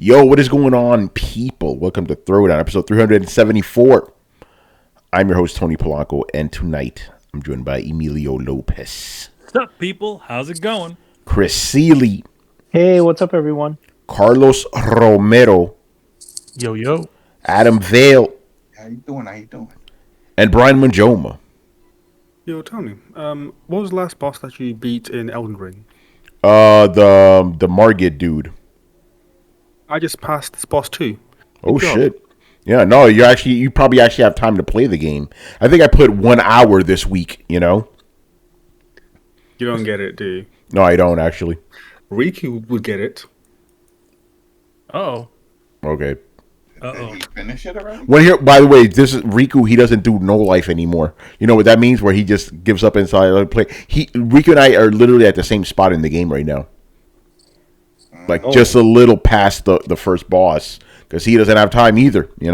Yo, what is going on, people? Welcome to Throwdown, episode 374. I'm your host, Tony Polanco, and tonight I'm joined by Emilio Lopez. What's up, people? How's it going? Chris Seeley. Hey, what's up, everyone? Carlos Romero. Yo, yo. Adam Vale. How you doing? And Brian Manjoma. Yo, Tony, what was the last boss that you beat in Elden Ring? The Margit dude. I just passed this boss too. Oh, shit. Yeah, no, you probably actually have time to play the game. I think I put 1 hour this week, you know? You don't get it, do you? No, I don't, actually. Riku would get it. Oh. Okay. Did he finish it already? When here, by the way, this is Riku. He doesn't do no life anymore. You know what that means? Where he just gives up inside the play. Riku and I are literally at the same spot in the game right now. Like just a little past the first boss because he doesn't have time either. You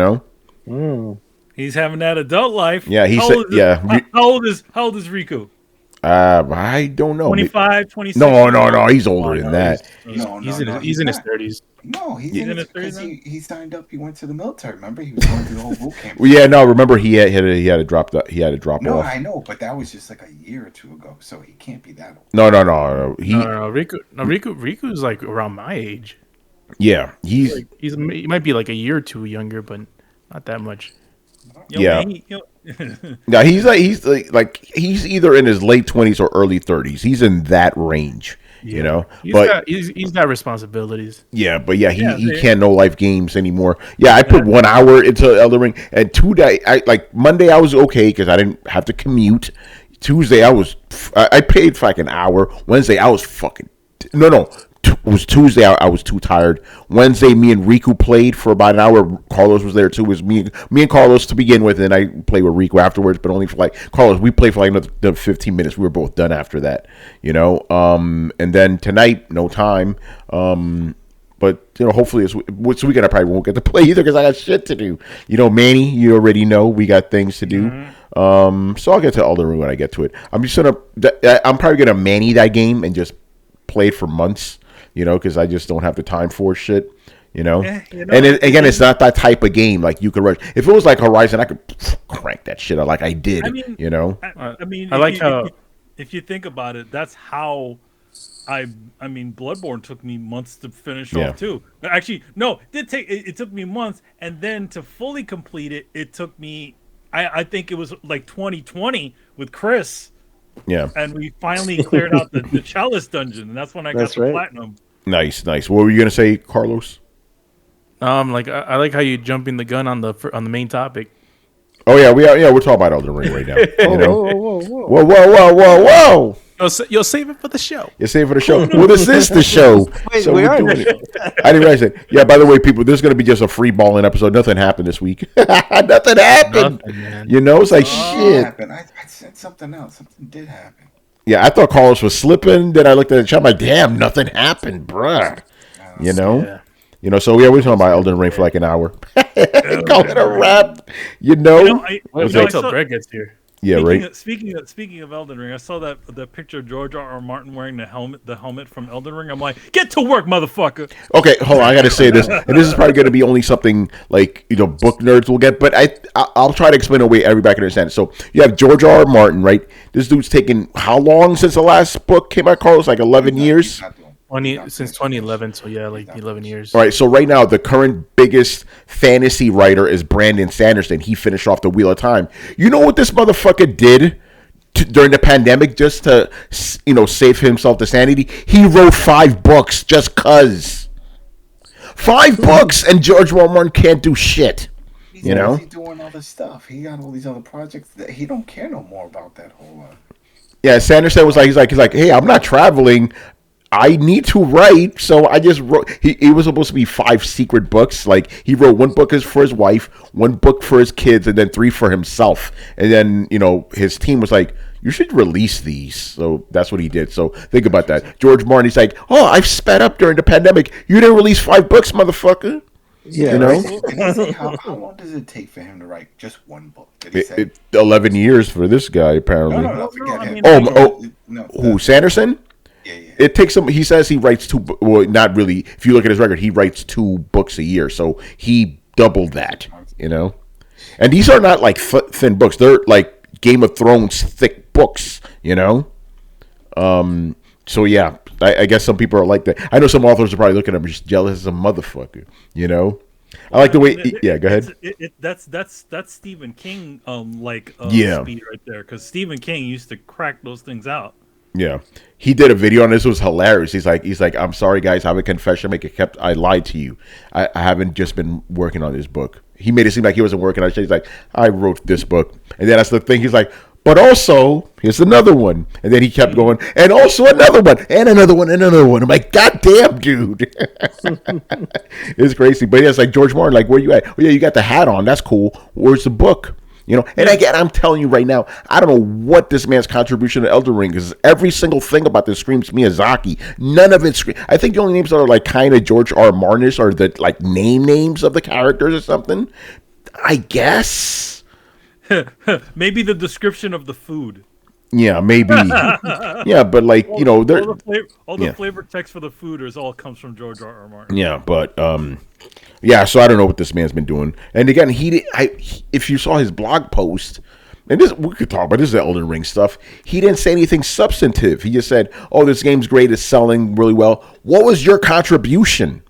know. He's having that adult life. Yeah, How old is Riku? I don't know. 25, 26? No. He's older than that. He's in his 30s. No, he's Yeah. in his 30s. He signed up. He went to the military. Remember, he was going through the whole boot camp. Well, yeah, no. Remember, he had to drop No, off. I know, but that was just like a year or two ago, so he can't be that old. No. No, Riku's like around my age. Yeah, He might be like a year or two younger, but not that much. Yeah. No, he's either in his late 20s or early 30s. He's in that range. Yeah. You know, he's got responsibilities. Yeah, but he can't know life games anymore. Yeah, I put 1 hour into Elden Ring, and Monday I was okay because I didn't have to commute. Tuesday I paid for like an hour. Wednesday I was it was Tuesday. I was too tired. Wednesday, me and Riku played for about an hour. Carlos was there too. It was me and Carlos to begin with, and I played with Riku afterwards. But only for Carlos. We played for another 15 minutes. We were both done after that, you know. And then tonight, no time. But you know, hopefully this weekend I probably won't get to play either because I got shit to do. You know, Manny, you already know we got things to do. Mm-hmm. So I'll get to Elden Ring when I get to it. I'm probably gonna Manny that game and just play it for months. You know, because I just don't have the time for shit, you know? And again, it's not that type of game like you could rush. If it was like Horizon, I could crank that shit out like I did, you know? If you think about it, that's how Bloodborne took me months to finish off too. Actually, no, it took me months, and then to fully complete it took me, I think it was like 2020 with Chris. Yeah, and we finally cleared out the Chalice dungeon, and that's when I got the platinum. Nice. What were you gonna say, Carlos? I like how you jumping the gun on the main topic. Oh yeah, we're talking about Elden Ring right now. You know? Whoa! You'll save it for the show. You save it for the show. Well, this is the show. Wait, so we're doing it. I didn't realize it. Yeah, by the way, people, there's going to be just a free balling episode. Nothing happened this week. Nothing happened. You know, it's like shit. Happened. I said something else. Something did happen. Yeah, I thought Carlos was slipping. Then I looked at the chat. I'm like, damn, nothing happened, bruh. You know? Yeah. You know, so we're talking about Elden Ring for like an hour. Call it a wrap. You know? Wait till Greg gets here. Yeah, right. Speaking of Elden Ring, I saw the picture of George R. Martin wearing the helmet from Elden Ring. I'm like, get to work, motherfucker. Okay, hold on. I got to say this, and this is probably going to be only something like book nerds will get, but I'll try to explain a way everybody can understand it. So you have George R. Martin, right? This dude's taken how long since the last book came out, Carlos? Like 11 years. Since 2011, so yeah, like 11 years. All right, so right now the current biggest fantasy writer is Brandon Sanderson. He finished off the Wheel of Time. You know what this motherfucker did during the pandemic just to, save himself the sanity? He wrote 5 books just cause. 5 books, and George R. Martin can't do shit. He's doing all this stuff. He got all these other projects that he don't care no more about that whole. Yeah, Sanderson was he's like, hey, I'm not traveling. I need to write, so I just wrote. He was supposed to be 5 secret books. Like he wrote 1 book for his wife, 1 book for his kids, and then 3 for himself. And then his team was like, "You should release these." So that's what he did. So think about that. George Martin, he's like, "Oh, I've sped up during the pandemic. You didn't release 5 books, motherfucker." Yeah, how long does it take for him to write just 1 book? Did he say? 11 years for this guy, apparently. No, forget him. Who, Sanderson? Yeah. it takes him. He says he writes well, not really. If you look at his record, he writes 2 books a year, so he doubled that. And these are not like thin books; they're like Game of Thrones thick books. So yeah, I guess some people are like that. I know some authors are probably looking at him just jealous as a motherfucker. I like the way. Yeah, go ahead. That's Stephen King speed right there, because Stephen King used to crack those things out. Yeah, he did a video on this. It was hilarious. He's like, I'm sorry guys, I have a confession to make. I lied to you. I haven't just been working on this book. He made it seem like he wasn't working on it. He's like, I wrote this book, and then that's the thing. He's like, but also, here's another one. And then he kept going, and also another one, and another one, and another one. I'm like, God damn, dude. It's crazy. But yeah, it's like George Martin, like, where you at? Oh, yeah, you got the hat on. That's cool. Where's the book? And again, I'm telling you right now, I don't know what this man's contribution to Elden Ring is. Every single thing about this screams Miyazaki. None of it I think the only names that are like kind of George R. Martin-ish are the like names of the characters or something. I guess. Maybe the description of the food. Yeah, maybe. Yeah, but like all the flavor text for the food all comes from George R. R. Martin. Yeah, but yeah. So I don't know what this man's been doing. And again, if you saw his blog post, and we could talk about this is Elden Ring stuff. He didn't say anything substantive. He just said, "Oh, this game's great. It's selling really well." What was your contribution?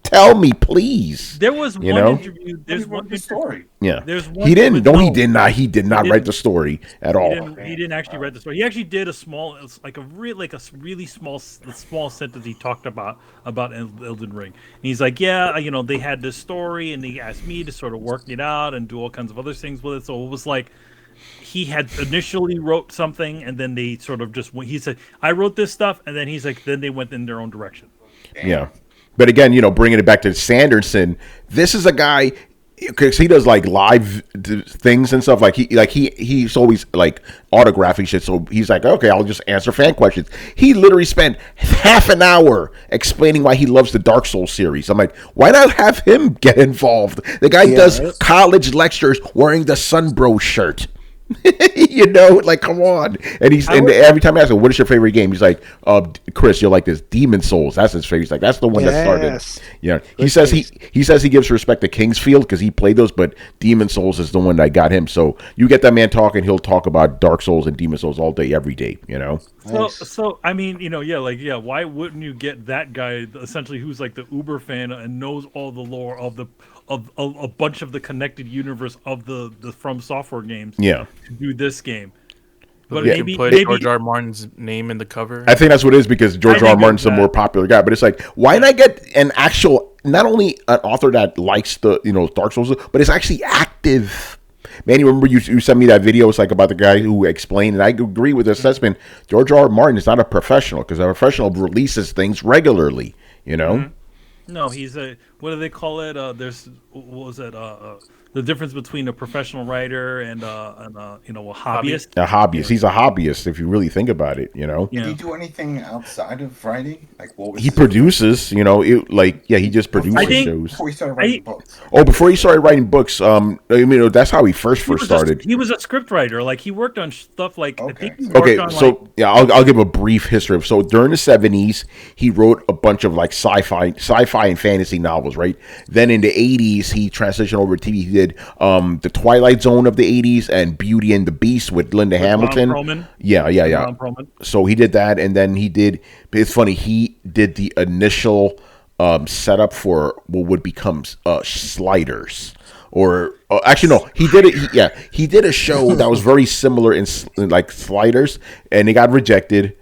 Tell me, please. There was one interview. There's one story. Yeah, he didn't. No, he did not. He did not write the story at all. He didn't actually write the story. He actually did a really small sentence. He talked about Elden Ring. And he's like, yeah, they had this story, and they asked me to sort of work it out and do all kinds of other things with it. So it was like he had initially wrote something, and then they sort of just went. He said, I wrote this stuff, and then he's like, then they went in their own direction. Yeah. But again, bringing it back to Sanderson, this is a guy because he does like live things and stuff. He's always like autographing shit. So he's like, okay, I'll just answer fan questions. He literally spent half an hour explaining why he loves the Dark Souls series. I'm like, why not have him get involved? The guy does college lectures wearing the Sunbro shirt. Come on. And every time I ask him, what is your favorite game? He's like, Chris, you'll like this, Demon Souls. That's his favorite. He's like, that's the one that started. Yeah. He says he gives respect to Kingsfield because he played those, but Demon Souls is the one that got him. So you get that man talking, he'll talk about Dark Souls and Demon Souls all day, every day, So I mean, why wouldn't you get that guy essentially who's like the uber fan and knows all the lore of a bunch of the connected universe of the From Software games to do this game? But maybe George R. Martin's name in the cover. I think that's what it is because George R. Martin's a more popular guy. But it's like, why not get an actual, not only an author that likes the Dark Souls, but it's actually active. Man, you remember you sent me that video? It's like about the guy who explained, and I agree with the assessment. George R. R. Martin is not a professional because a professional releases things regularly. Mm-hmm. No, he's what do they call it? The difference between a professional writer and a hobbyist. A hobbyist. He's a hobbyist if you really think about it. Did he do anything outside of writing? Like what was he produces? He just produces shows. Before he started writing books. Oh, before he started writing books, that's how he first started. He was a script writer. Like he worked on stuff like. Okay. I'll give a brief history of. So during the 70s, he wrote a bunch of like sci-fi and fantasy novels. Right. Then in the 80s, he transitioned over to TV. He did the Twilight Zone of the 80s and Beauty and the Beast with Linda Hamilton. Yeah. So he did that, and then he did. It's funny. He did the initial setup for what would become Sliders. Or actually, no, he did it. He did a show that was very similar in like Sliders, and it got rejected.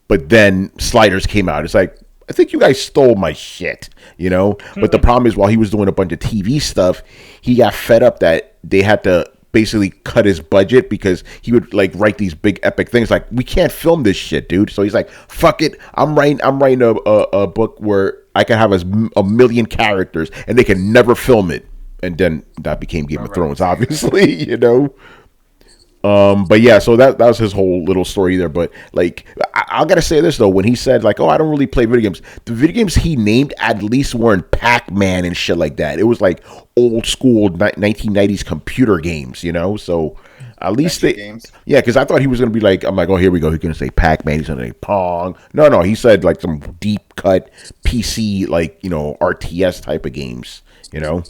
But then Sliders came out. It's like, I think you guys stole my shit, But the problem is, while he was doing a bunch of TV stuff, he got fed up that they had to basically cut his budget because he would like write these big epic things like, we can't film this shit, dude. So he's like, fuck it, I'm writing a book where I can have a million characters and they can never film it. And then that became Game of Thrones, obviously, But yeah, so that was his whole little story there. But like, I gotta say this though, when he said like, "Oh, I don't really play video games," the video games he named at least weren't Pac-Man and shit like that. It was like old school 1990s computer games, you know. So at least games. yeah, because I thought he was gonna be like, I'm like, oh, here we go. He's gonna say Pac-Man. He's gonna say Pong. No, he said like some deep cut PC, like RTS type of games, you know.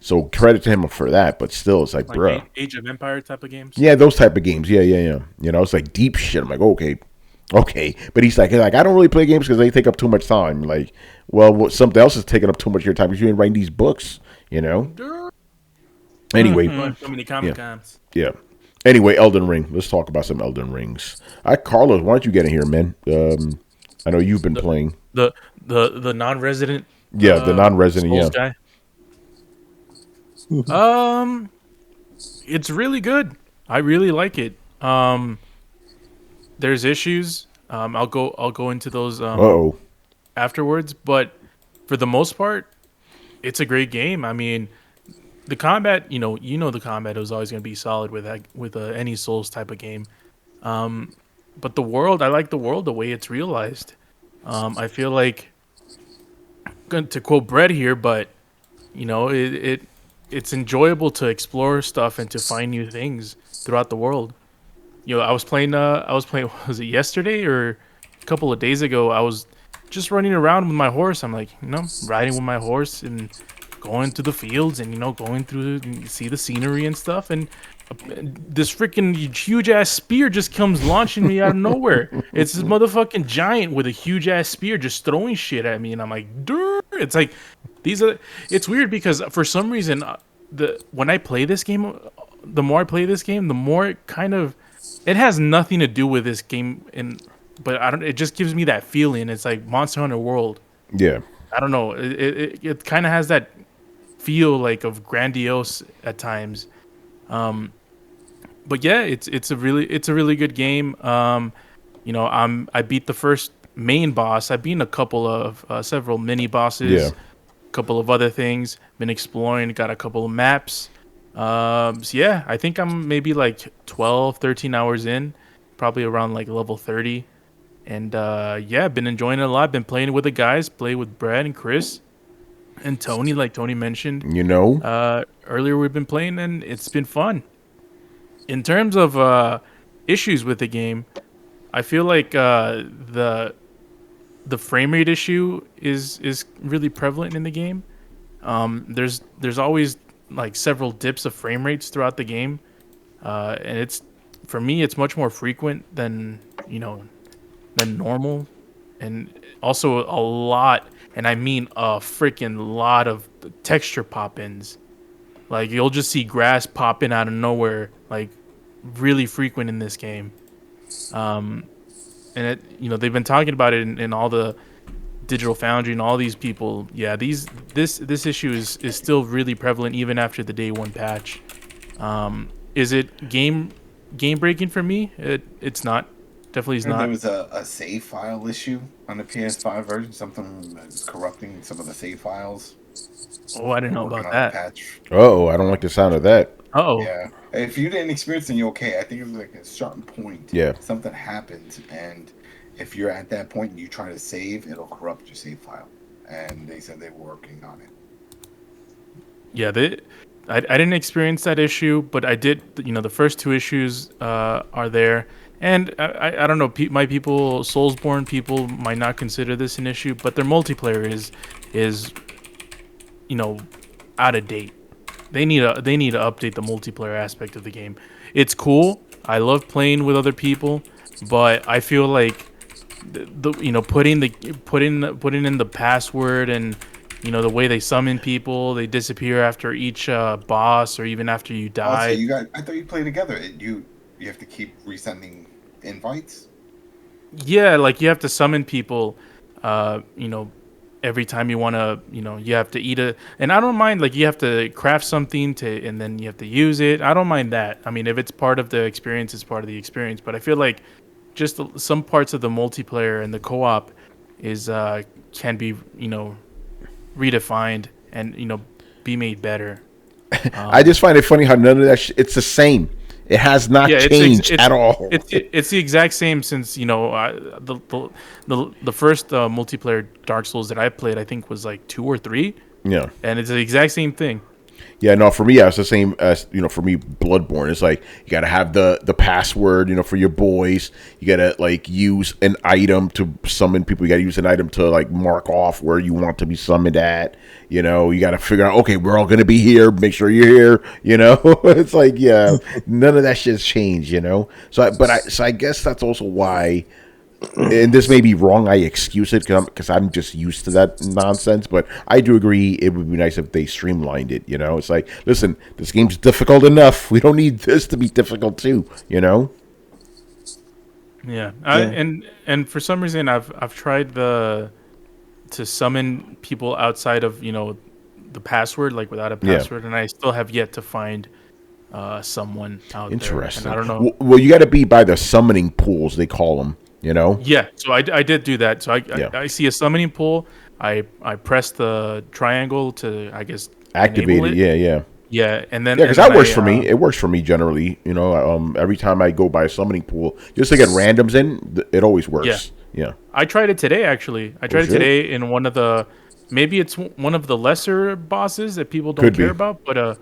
So credit to him for that, but still, it's like bro, Age of Empire type of games. Yeah, those type of games. Yeah. It's like deep shit. I'm like, okay. But he's like, I don't really play games because they take up too much time. Like, well, something else is taking up too much of your time because you ain't writing these books, Anyway. So many comic cons. Yeah. Anyway, Elden Ring. Let's talk about some Elden Rings. Carlos, why don't you get in here, man? I know you've been playing. The non-resident. Yeah, the non-resident, Souls guy. It's really good. I really like it. There's issues. I'll go into those afterwards, but for the most part, it's a great game. I mean, the combat, the combat is always going to be solid with any Souls type of game. But the world, I like the world the way it's realized. I feel like, to quote Brett here, but it's enjoyable to explore stuff and to find new things throughout the world. I was playing, was it yesterday or a couple of days ago? I was just running around with my horse. I'm like, riding with my horse and going through the fields and, going through, see the scenery and stuff. And this freaking huge ass spear just comes launching me out of nowhere. It's this motherfucking giant with a huge ass spear just throwing shit at me. And I'm like, Durr! It's like, it's weird because for some reason, when I play this game, the more I play this game, the more it has nothing to do with this game, but it just gives me that feeling. It's like Monster Hunter World. Yeah. I don't know. It kind of has that feel like of grandiose at times. But yeah, it's a really good game. I beat the first main boss. I've beaten a couple of several mini bosses. Yeah. A couple of other things. Been exploring. Got a couple of maps. So yeah, I think I'm maybe like 12, 13 hours in, probably around like level 30. And yeah, been enjoying it a lot. Been playing with the guys. Play with Brad and Chris and Tony, like Tony mentioned. Earlier we've been playing and it's been fun. In terms of issues with the game, I feel like the frame rate issue is really prevalent in the game. There's always like several dips of frame rates throughout the game, and for me it's much more frequent than normal, and also a lot, and I mean a freaking lot of texture pop-ins. Like you'll just see grass popping out of nowhere, like really frequent in this game. And they've been talking about it in all the Digital Foundry and all these people. Yeah, this issue is still really prevalent even after the day one patch. Is it game breaking for me? It's not. Definitely is not. There was a save file issue on the PS5 version. Something corrupting some of the save files. Oh, I didn't know about that. I don't like the sound of that. Yeah. If you didn't experience it, you're okay. I think it was like a certain point. Yeah. Something happened, and if you're at that point and you try to save, it'll corrupt your save file. And they said they were working on it. Yeah, I didn't experience that issue, but I did. The first two issues are there, and I don't know. My people, Soulsborne people, might not consider this an issue, but their multiplayer is out of date. They need to update the multiplayer aspect of the game. It's cool. I love playing with other people, but I feel like putting in the password and the way they summon people, they disappear after each boss or even after you die. I thought you play together. You have to keep resending invites. Yeah, like you have to summon people. Every time you want to, you have to eat and I don't mind, like, you have to craft something and then you have to use it. I don't mind that. I mean, if it's part of the experience, it's part of the experience. But I feel like just some parts of the multiplayer and the co-op can be, redefined and, be made better. I just find it funny how none of that it's the same. It has not changed at all. It's the exact same since the first multiplayer Dark Souls that I played, I think was like 2 or 3. Yeah, and it's the exact same thing. Yeah, no, for me, it's the same as, for me, Bloodborne. It's like, you got to have the password, for your boys. You got to, like, use an item to summon people. You got to use an item to, like, mark off where you want to be summoned at. You got to figure out, okay, we're all going to be here. Make sure you're here, It's like, yeah, none of that shit's changed, So I guess that's also why... And this may be wrong. I excuse it because I'm just used to that nonsense. But I do agree it would be nice if they streamlined it. It's like, listen, this game's difficult enough. We don't need this to be difficult too. Yeah. And for some reason, I've tried to summon people outside of the password, like without a password, and I still have yet to find someone out Interesting. there. And I don't know. Well, you got to be by the summoning pools, they call them. Yeah, so I did do that. So I see a summoning pool. I press the triangle to, I guess, activate it. Yeah, and then because that works for me. It works for me generally. Every time I go by a summoning pool, just to get randoms in, it always works. Yeah. I tried it today. Actually, I tried it today in one of the. Maybe it's one of the lesser bosses that people don't care about, but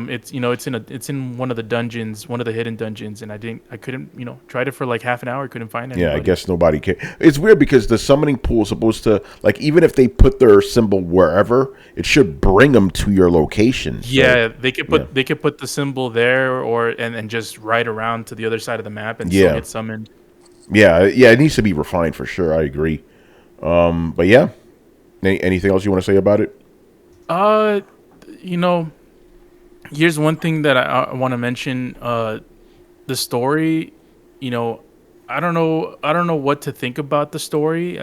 it's it's in one of the dungeons, one of the hidden dungeons, and I couldn't tried it for like half an hour, couldn't find anybody. Yeah, I guess nobody can. It's weird because the summoning pool is supposed to, like, even if they put their symbol wherever, it should bring them to your location. So, yeah, they could put the symbol there and just ride around to the other side of the map and still get summoned. Yeah, it needs to be refined for sure. I agree. But yeah, anything else you want to say about it? Here's one thing that I want to mention. The story, I don't know what to think about the story.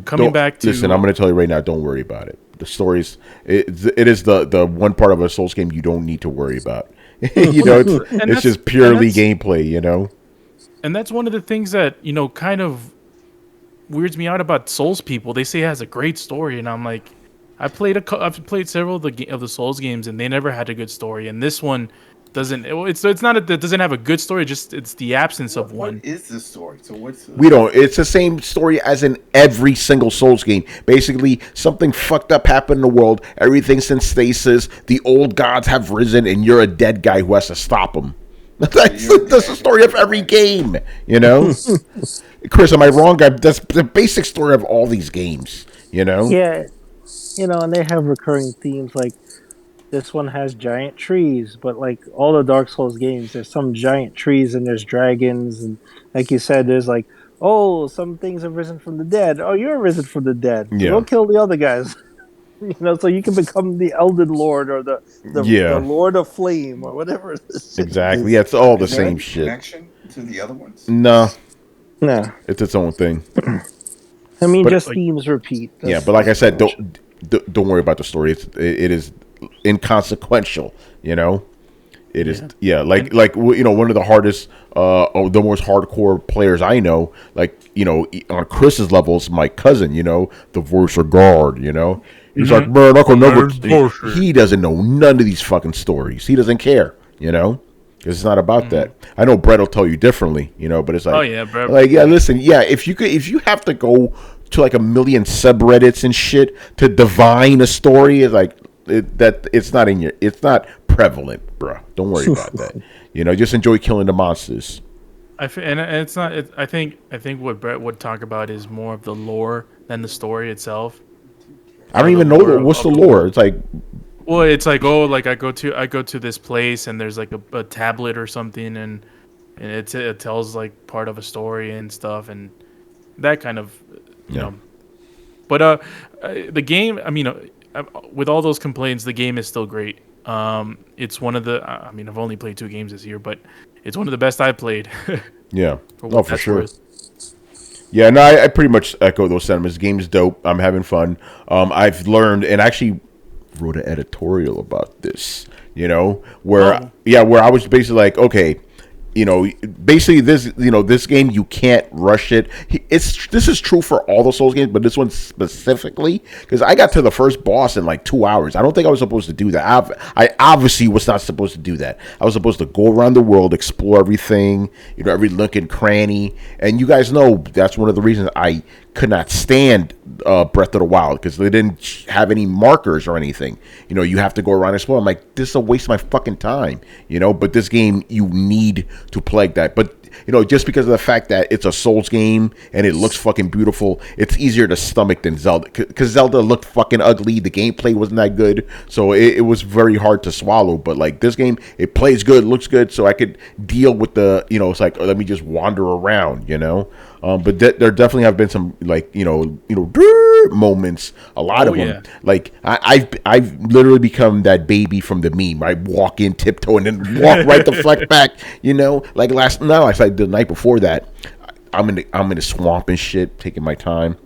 Coming back to... Listen, I'm going to tell you right now, don't worry about it. The story's... It is the one part of a Souls game you don't need to worry about. It's just purely gameplay, And that's one of the things that, kind of weirds me out about Souls people. They say it has a great story, and I'm like... I've played several of the Souls games, and they never had a good story. And this one doesn't. It's not that it doesn't have a good story. Just it's the absence of one. What is the story? So we don't. It's the same story as in every single Souls game. Basically, something fucked up happened in the world. Everything's in stasis. The old gods have risen, and you're a dead guy who has to stop them. That's the story of every game. Chris, am I wrong? That's the basic story of all these games. Yeah. And they have recurring themes, like this one has giant trees, but like all the Dark Souls games, there's some giant trees and there's dragons, and like you said, there's like, oh, some things have risen from the dead. Oh, you're risen from the dead. Yeah. Go kill the other guys. So you can become the Elden Lord or the Lord of Flame or whatever it is. Exactly. Yeah, it's all the same shit. Connection to the other ones? No. It's its own thing. I mean, but just themes repeat. But like I said, don't worry about the story. It is inconsequential. It is. Yeah, like one of the hardest, the most hardcore players I know. Like on Chris's levels, my cousin. The voice of God. He's like, man, I can never. He doesn't know none of these fucking stories. He doesn't care. Because it's not about that. I know Brett will tell you differently. But it's like, oh yeah, Brett. Like listen, if you have to go to like a million subreddits and shit to divine a story, is like it's not prevalent, bro. Don't worry about that. Just enjoy killing the monsters. And it's not. I think what Brett would talk about is more of the lore than the story itself. I don't even know what's the lore. It's like, well, it's like, oh, like I go to this place and there's like a tablet or something, and it tells like part of a story and stuff, and that kind of. But the game, I mean, with all those complaints, the game is still great. It's one of the, I mean, I've only played 2 games this year, but it's one of the best I've played. Yeah, for sure. Yeah, no, I pretty much echo those sentiments. The game is dope. I'm having fun. I've learned, and actually wrote an editorial about this, where I was basically like, okay, basically this game you can't rush it. This is true for all the Souls games, but this one specifically, because I got to the first boss in like 2 hours. I don't think I was supposed to do that. I obviously was not supposed to do that. I was supposed to go around the world, explore everything, every nook and cranny. And you guys know that's one of the reasons I could not stand Breath of the Wild, because they didn't have any markers or anything. You have to go around and explore. I'm like, this is a waste of my fucking time. But this game, you need to play that. But just because of the fact that it's a Souls game and it looks fucking beautiful, it's easier to stomach than Zelda, because Zelda looked fucking ugly. The gameplay wasn't that good, so it was very hard to swallow. But like this game, it plays good, looks good, so I could deal with the it's like, let me just wander around. But there definitely have been some like moments, a lot of them. Yeah. Like I've literally become that baby from the meme. I walk in tiptoe and then walk right the fuck back. Like like the night before that, I'm in the swamp and shit, taking my time,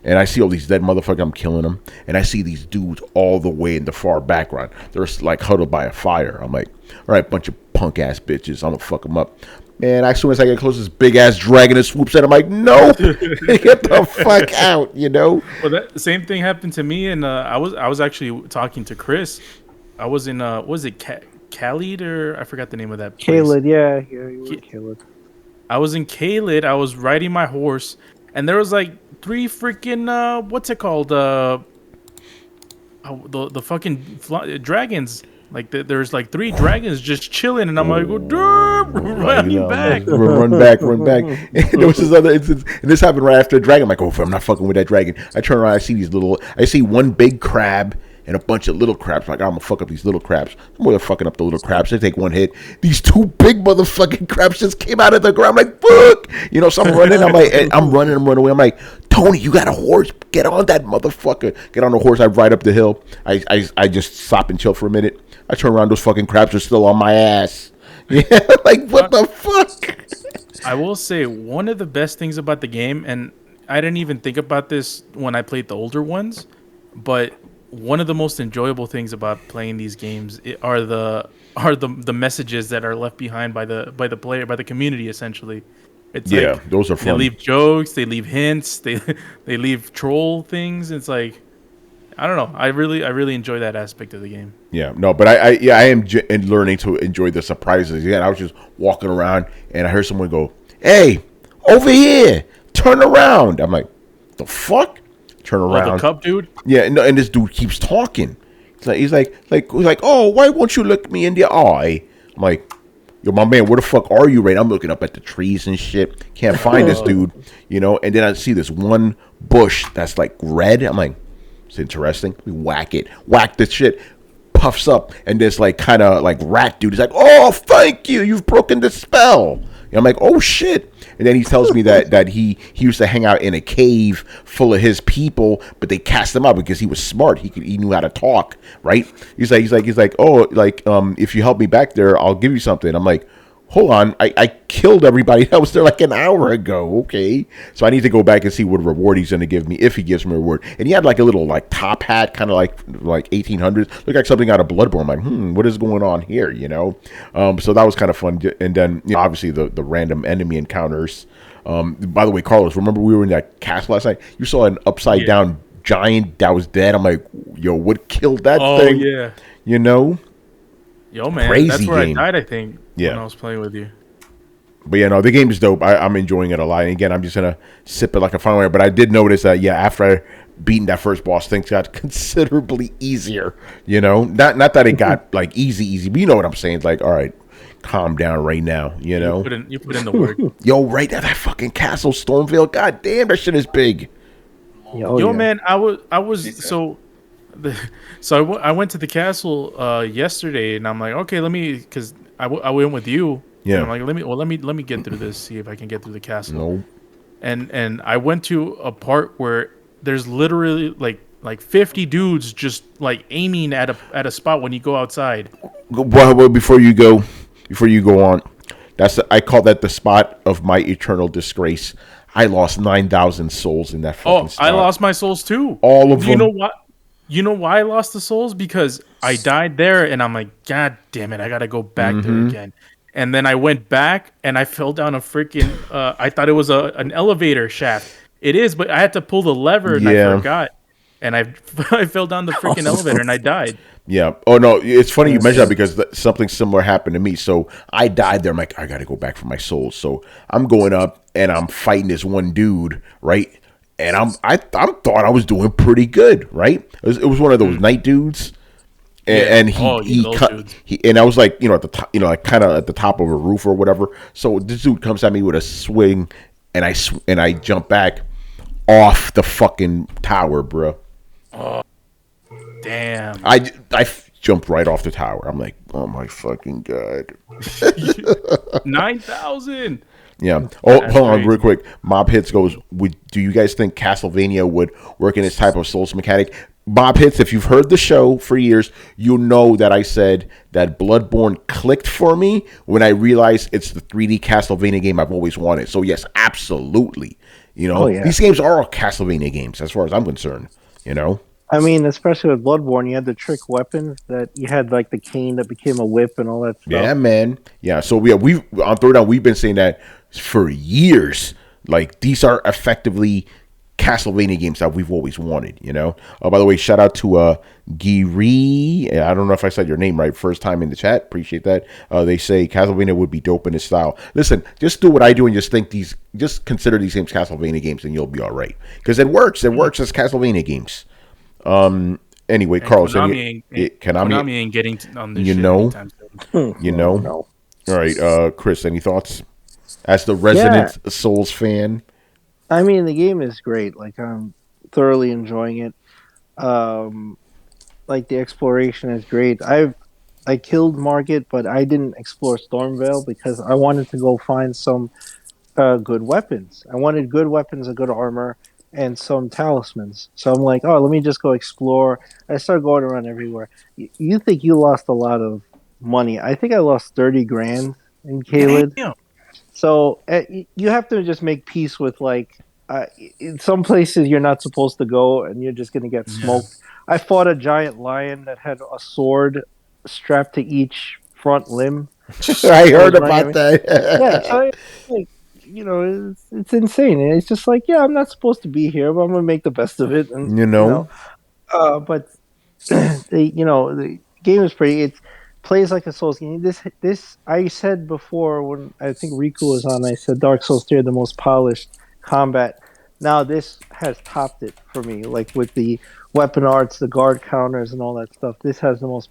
and I see all these dead motherfuckers. I'm killing them, and I see these dudes all the way in the far background. They're like huddled by a fire. I'm like, all right, bunch of punk ass bitches. I'm gonna fuck them up. Man, as soon as I get close, this big ass dragon that swoops in. I'm like, no, get the fuck out, Well, that same thing happened to me, and I was actually talking to Chris. I was in what was it Khalid, or I forgot the name of that place. Kaled, yeah, you were Kaled. I was in Khalid. I was riding my horse, and there was like 3 freaking what's it called? The fucking dragons. Like there's like 3 dragons just chilling, and I'm like, run back. Run back. And there was this other instance, and this happened right after a dragon. I'm like, I'm not fucking with that dragon. I turn around, I see one big crab and a bunch of little crabs. I'm like, I'm gonna fuck up these little crabs. I'm gonna fucking up the little crabs. They take one hit. These 2 big motherfucking crabs just came out of the ground. I'm like, fuck. So I'm running. I'm running away. I'm like, Tony, you got a horse? Get on that motherfucker. Get on the horse. I ride up the hill. I just stop and chill for a minute. I turn around, those fucking crabs are still on my ass. Yeah, like, what the fuck? I will say, one of the best things about the game, and I didn't even think about this when I played the older ones, but one of the most enjoyable things about playing these games are the messages that are left behind by the player, by the community, essentially. It's like, those are fun. They leave jokes, they leave hints, they leave troll things. It's like, I don't know. I really enjoy that aspect of the game. Yeah, no, but I am learning to enjoy the surprises. Yeah, I was just walking around and I heard someone go, "Hey, over here, turn around." I'm like, "The fuck?" Turn around. Oh, the cup dude. Yeah, no, and this dude keeps talking. He's like, "Oh, why won't you look me in the eye?" I'm like, "Yo, my man, where the fuck are you?" Right, I'm looking up at the trees and shit. Can't find this dude, And then I see this one bush that's like red. I'm like, it's interesting. We whack the shit, puffs up, and this like kind of like rat dude is like, "Oh, thank you, you've broken the spell." And I'm like, "Oh shit!" And then he tells me that he used to hang out in a cave full of his people, but they cast him out because he was smart. He knew how to talk, right? He's like, "Oh, like if you help me back there, I'll give you something." I'm like, hold on, I killed everybody that was there like an hour ago. Okay, so I need to go back and see what reward he's going to give me, if he gives me a reward. And he had like a little like top hat, kind of like 1800s, looked like something out of Bloodborne. I'm like, what is going on here? So that was kind of fun. And then obviously the random enemy encounters. By the way, Carlos, remember we were in that castle last night? You saw an upside down giant that was dead. I'm like, yo, what killed that thing? Oh yeah. Yo, man, crazy that's where game. I died, I think, Yeah. when I was playing with you. But yeah, no, the game is dope. I'm enjoying it a lot. And again, I'm just gonna sip it like a fine wine. But I did notice that after I beating that first boss, things got considerably easier. Not that it got like easy, but you know what I'm saying. It's like, all right, calm down right now. You put in the work. Yo, right now that fucking castle, Stormvale. God damn, that shit is big. Man, I was so. I went to the castle yesterday, and I'm like, okay, because I went with you. Yeah. And I'm like, let me get through this, see if I can get through the castle. No. And I went to a part where there's literally like 50 dudes just like aiming at a spot when you go outside. Well, before you go on, I call that the spot of my eternal disgrace. I lost 9,000 souls in that fucking spot. I lost my souls too. All of them. You know what? You know why I lost the souls? Because I died there, and I'm like, God damn it, I gotta go back there again. and then I went back and I fell down a freaking. I thought it was an elevator shaft. It is, but I had to pull the lever and I forgot, and I I fell down the freaking elevator and I died. Yeah. Oh no, it's funny you mentioned that because something similar happened to me. So I died there. I'm like, I got to go back for my soul. So I'm going up and I'm fighting this one dude, right? And I thought I was doing pretty good, right? It was one of those night dudes. And he and I was like, at the top, like kind of at the top of a roof or whatever. So this dude comes at me with a swing, and I jump back off the fucking tower, bro. Oh, damn! I jumped right off the tower. I'm like, oh my fucking god! 9,000. Yeah. Oh, hold on, real quick. Mob Hits goes. Do you guys think Castlevania would work in this type of Souls mechanic? Bob Hits, if you've heard the show for years, you know that I said that Bloodborne clicked for me when I realized it's the 3D Castlevania game I've always wanted. So yes, absolutely. These games are all Castlevania games as far as I'm concerned. I mean, especially with Bloodborne, you had the trick weapons that you had, like the cane that became a whip and all that stuff. Yeah, man. Yeah. So we've on Throwdown, we've been saying that for years. Like these are effectively Castlevania games that we've always wanted, by the way, shout out to Giri. I don't know if I said your name right first time in the chat. Appreciate that. They say Castlevania would be dope in this style. Listen, just do what I do and just consider these games Castlevania games and you'll be all right. Because it works. It works as Castlevania games. Anyway, Carlos, Konami ain't getting on this shit anytime soon. No. All right, Chris, any thoughts? As the resident Souls fan. I mean, the game is great. Like, I'm thoroughly enjoying it. Like, the exploration is great. I killed Margit, but I didn't explore Stormvale because I wanted to go find some good weapons. I wanted good weapons and good armor and some talismans. So I'm like, let me just go explore. I started going around everywhere. You think you lost a lot of money. I think I lost 30 grand in Caelid. Damn. So you have to just make peace with, like, in some places you're not supposed to go and you're just going to get smoked. I fought a giant lion that had a sword strapped to each front limb. I heard about that. Yeah, so it's insane. And it's just like, I'm not supposed to be here, but I'm going to make the best of it. And, but the game is pretty. It plays like a Souls game. This I said before when I think Riku was on. I said Dark Souls 3 are the most polished combat. Now this has topped it for me. Like with the weapon arts, the guard counters, and all that stuff. This has the most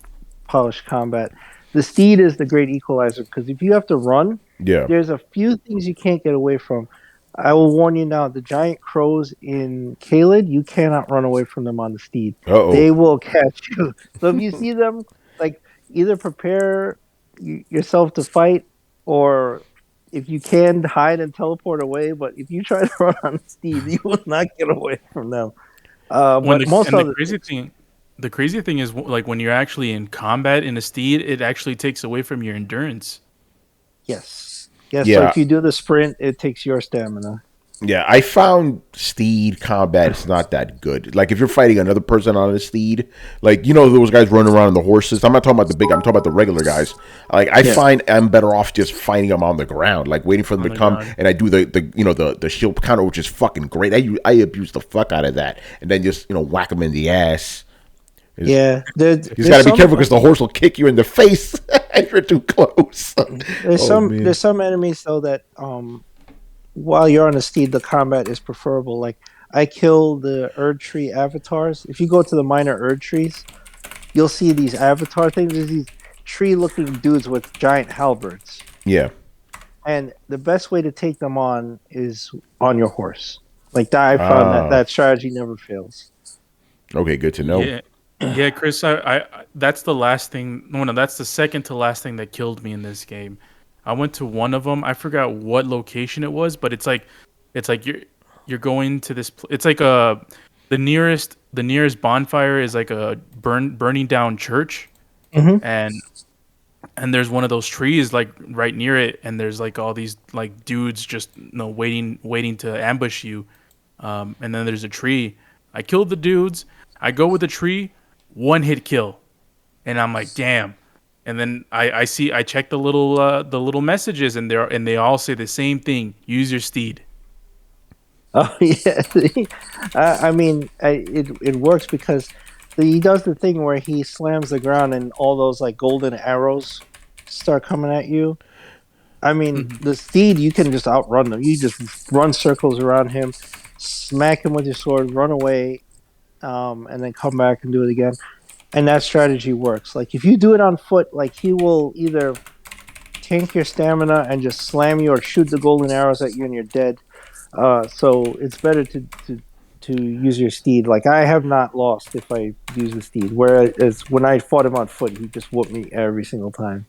polished combat. The steed is the great equalizer because if you have to run, there's a few things you can't get away from. I will warn you now, the giant crows in Caelid, you cannot run away from them on the steed. Uh-oh. They will catch you. So if you see them, like, either prepare yourself to fight, or if you can, hide and teleport away. But if you try to run on the steed, you will not get away from them. The crazy thing is, like, when you're actually in combat in a steed, it actually takes away from your endurance. Yes. Yeah, so if you do the sprint, it takes your stamina. Yeah, I found steed combat is not that good. Like, if you're fighting another person on a steed, like, those guys running around on the horses. I'm not talking about I'm talking about the regular guys. Like, I find I'm better off just fighting them on the ground, like waiting for them to come, and I do the shield counter, which is fucking great. I abuse the fuck out of that, and then just whack them in the ass. You just got to be careful because the horse will kick you in the face if you're too close. There's some enemies though that while you're on a steed, the combat is preferable. Like, I kill the Erd Tree avatars. If you go to the minor Erd Trees, you'll see these avatar things. There's these tree-looking dudes with giant halberds. Yeah. And the best way to take them on is on your horse. Like, I found that strategy never fails. Okay, good to know. Yeah, Chris, I that's the last thing. No, that's the second to last thing that killed me in this game. I went to one of them. I forgot what location it was, but it's like you're going to this. It's like the nearest bonfire is like a burning down church, and there's one of those trees like right near it, and there's like all these like dudes just waiting to ambush you, and then there's a tree. I killed the dudes. I go with the tree. One hit kill, and I'm like, damn, And then I check the little messages, and they all say the same thing: use your steed. Oh yeah, it works because he does the thing where he slams the ground and all those like golden arrows start coming at you. I mean, Mhm. the steed, you can just outrun them. You just run circles around him, smack him with your sword, run away, and then come back and do it again. And that strategy works. Like if you do it on foot, like he will either tank your stamina and just slam you, or shoot the golden arrows at you and you're dead. So it's better to use your steed. Like I have not lost if I use the steed. Whereas when I fought him on foot, he just whooped me every single time.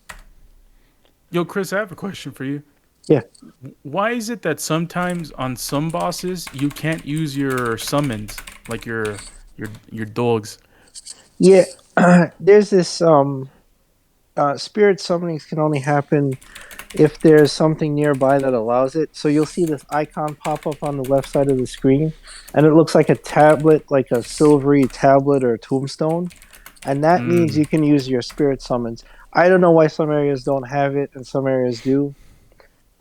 Yo, Chris, I have a question for you. Yeah. Why is it that sometimes on some bosses you can't use your summons, like your dogs? Yeah, there's this spirit summonings can only happen if there's something nearby that allows it. So you'll see this icon pop up on the left side of the screen, and it looks like a tablet, like a silvery tablet or a tombstone, and that means you can use your spirit summons. I don't know why some areas don't have it and some areas do.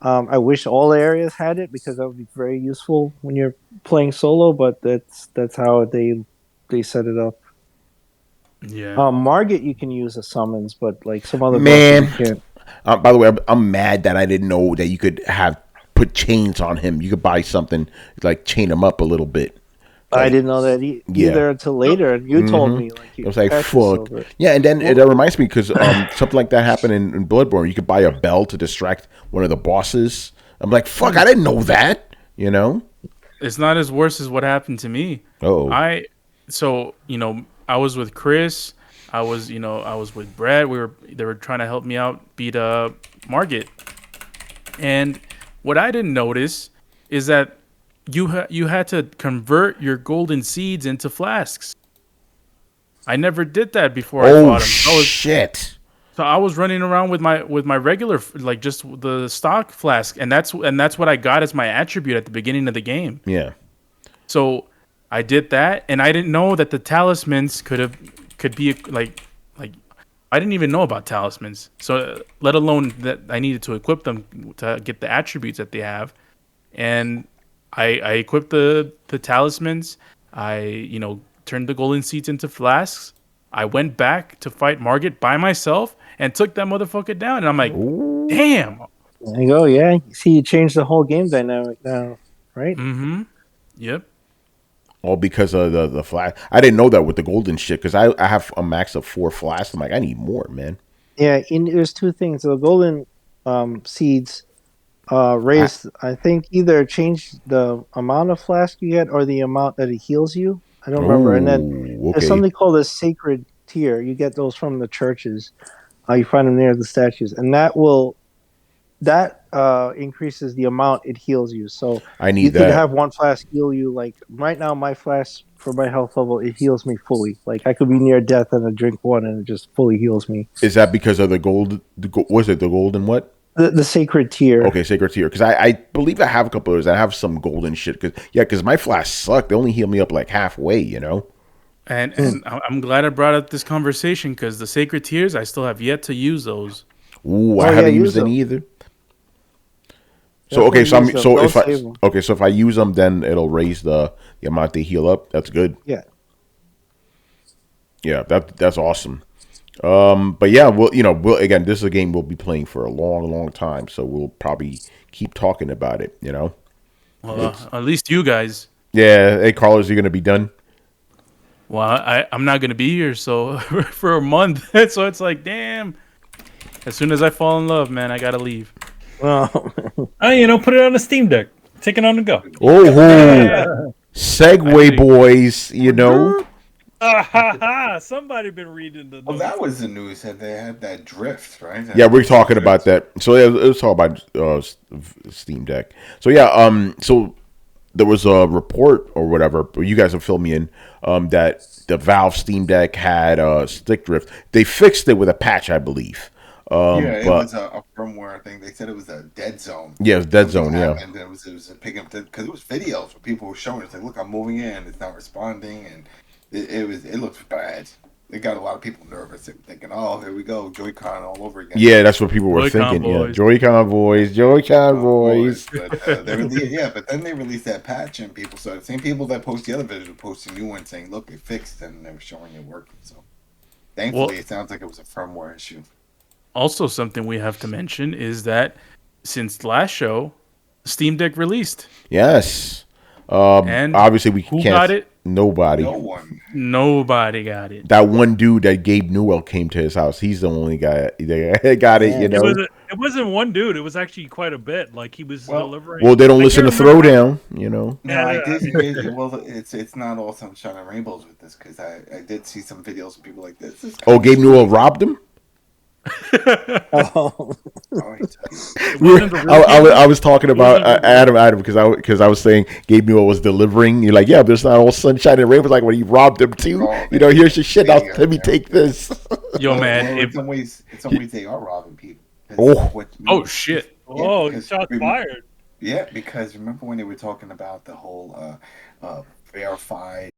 I wish all areas had it because that would be very useful when you're playing solo. But that's how they set it up. Yeah. Margit, you can use a summons, but like some other bosses, Man, you can't. by the way, I'm mad that I didn't know that you could have put chains on him. You could buy something like chain him up a little bit. I Like, didn't know that either until later, and you told me like it was like patches fuck. over it. Yeah, and then that reminds me because something like that happened in Bloodborne. You could buy a bell to distract one of the bosses. I'm like, fuck, I didn't know that. You know? It's not as worse as what happened to me. Oh, I was with Chris. I was with Brad. They were trying to help me out beat Margit. And what I didn't notice is that you had to convert your golden seeds into flasks. I never did that before I fought him. Shit. So I was running around with my regular, like just the stock flask, and that's what I got as my attribute at the beginning of the game. Yeah. So I did that, and I didn't know that the talismans could be like I didn't even know about talismans. So let alone that I needed to equip them to get the attributes that they have, and I equipped the talismans. I turned the golden seeds into flasks. I went back to fight Margit by myself and took that motherfucker down. And I'm like, damn. There you go. Yeah, see, you changed the whole game dynamic now, right? Mm-hmm. Yep. All because of the flash. I didn't know that with the golden shit because I have a max of 4 flasks. I'm like, I need more, man. Yeah, there's two things. The golden seeds raised, I think, either change the amount of flask you get or the amount that it heals you. I don't remember. And then there's something called a sacred tier. You get those from the churches. You find them near the statues, and that increases the amount it heals you. So I need you could that. have one flask heal you. Like right now, my flask for my health level, it heals me fully. Like I could be near death and I drink one, and it just fully heals me. Is that because of the gold? Was it the golden what? The sacred tier. Okay, sacred tier. Because I believe I have a couple of those. I have some golden shit. Because my flasks suck. They only heal me up like halfway. And I'm glad I brought up this conversation because the sacred tiers, I still have yet to use those. Ooh, I haven't used any either. So if I use them, then it'll raise the amount they heal up. That's good. Yeah. Yeah, that's awesome. But yeah, we'll again, this is a game we'll be playing for a long, long time, so we'll probably keep talking about it. Well, at least you guys. Yeah. Hey, Carlos, you gonna be done? Well, I'm not gonna be here so for a month, so it's like, damn. As soon as I fall in love, man, I gotta leave. Well, put it on a Steam Deck. Take it on the go. Oh, segue, boys. Somebody been reading the news. Well, that was the news that they had that drift, right? Yeah, we're talking about that. So yeah, let's talk about Steam Deck. So yeah, so there was a report or whatever. You guys have filled me in that the Valve Steam Deck had stick drift. They fixed it with a patch, I believe. It was a firmware thing. They said it was a dead zone. Yeah, it was dead zone. Yeah, and it was a picking up because it was videos where people were showing. It's like, look, I'm moving in. It's not responding, and it looked bad. it got a lot of people nervous and thinking, "Oh, here we go, Joy-Con all over again." Yeah, that's what people were Joy-Con thinking. Yeah, boys. Joy-Con boys, Joy-Con boys. But but then they released that patch, and people started. The same people that post the other videos were posting new ones saying, "Look, it fixed," and they were showing it working. So, thankfully, it sounds like it was a firmware issue. Also, something we have to mention is that since last show, Steam Deck released. Yes. And Obviously, we who can't. got it? Nobody. No one. Nobody got it. That one dude that Gabe Newell came to his house. He's the only guy that got it. You know. It wasn't one dude. It was actually quite a bit. Like he was delivering. Well, they don't listen to Throwdown. You know. No, I did. Well, it's not all sunshine and rainbows with this because I did see some videos of people like this. Oh, Gabe Newell robbed him. Oh. I was talking about Adam because I was saying Gabe Newell was delivering. You're like, yeah, but it's not all sunshine and rainbows. Like when he robbed him too. Oh, you know, here's your shit. Let me take this. Yo, man. In some ways, they are robbing people. Oh shit! Oh, shots fired. Yeah, because remember when they were talking about the whole verified